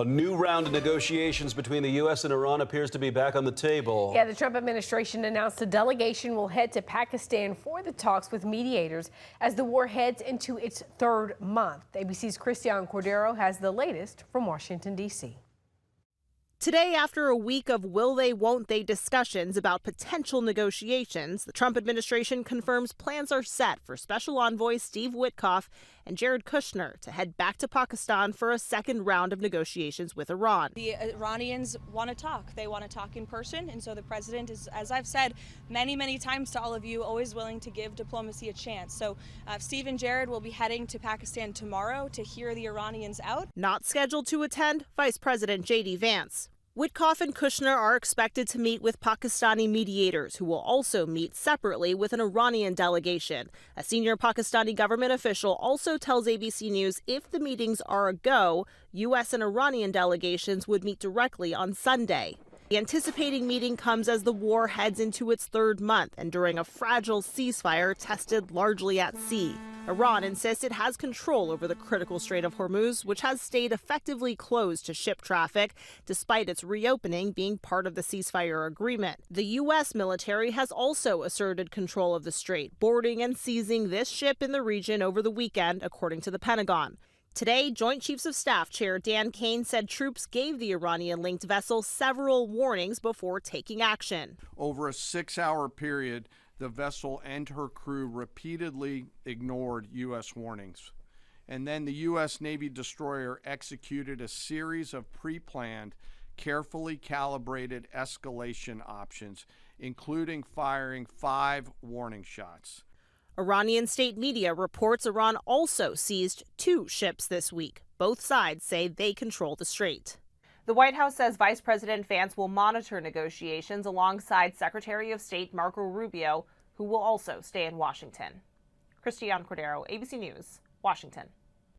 A new round of negotiations between the U.S. and Iran appears to be back on the table. Yeah, the Trump administration announced a delegation will head to Pakistan for the talks with mediators as the war heads into its third month. ABC's Christian Cordero has the latest from Washington, D.C. Today, after a week of will they, won't they discussions about potential negotiations, the Trump administration confirms plans are set for Special Envoy Steve Witkoff and Jared Kushner to head back to Pakistan for a second round of negotiations with Iran. The Iranians want to talk. They want to talk in person. And so the president is, as I've said many, many times to all of you, always willing to give diplomacy a chance. So Steve and Jared will be heading to Pakistan tomorrow to hear the Iranians out. Not scheduled to attend, Vice President J.D. Vance. Witkoff and Kushner are expected to meet with Pakistani mediators, who will also meet separately with an Iranian delegation. A senior Pakistani government official also tells ABC News if the meetings are a go, U.S. and Iranian delegations would meet directly on Sunday. The anticipating meeting comes as the war heads into its third month and during a fragile ceasefire tested largely at sea. Iran insists it has control over the critical Strait of Hormuz, which has stayed effectively closed to ship traffic, despite its reopening being part of the ceasefire agreement. The U.S. military has also asserted control of the strait, boarding and seizing this ship in the region over the weekend, according to the Pentagon. Today, Joint Chiefs of Staff Chair Dan Kane said troops gave the Iranian-linked vessel several warnings before taking action. Over a 6-hour period, the vessel and her crew repeatedly ignored U.S. warnings. And then the U.S. Navy destroyer executed a series of pre-planned, carefully calibrated escalation options, including firing 5 warning shots. Iranian state media reports Iran also seized 2 ships this week. Both sides say they control the strait. The White House says Vice President Vance will monitor negotiations alongside Secretary of State Marco Rubio, who will also stay in Washington. Christian Cordero, ABC News, Washington.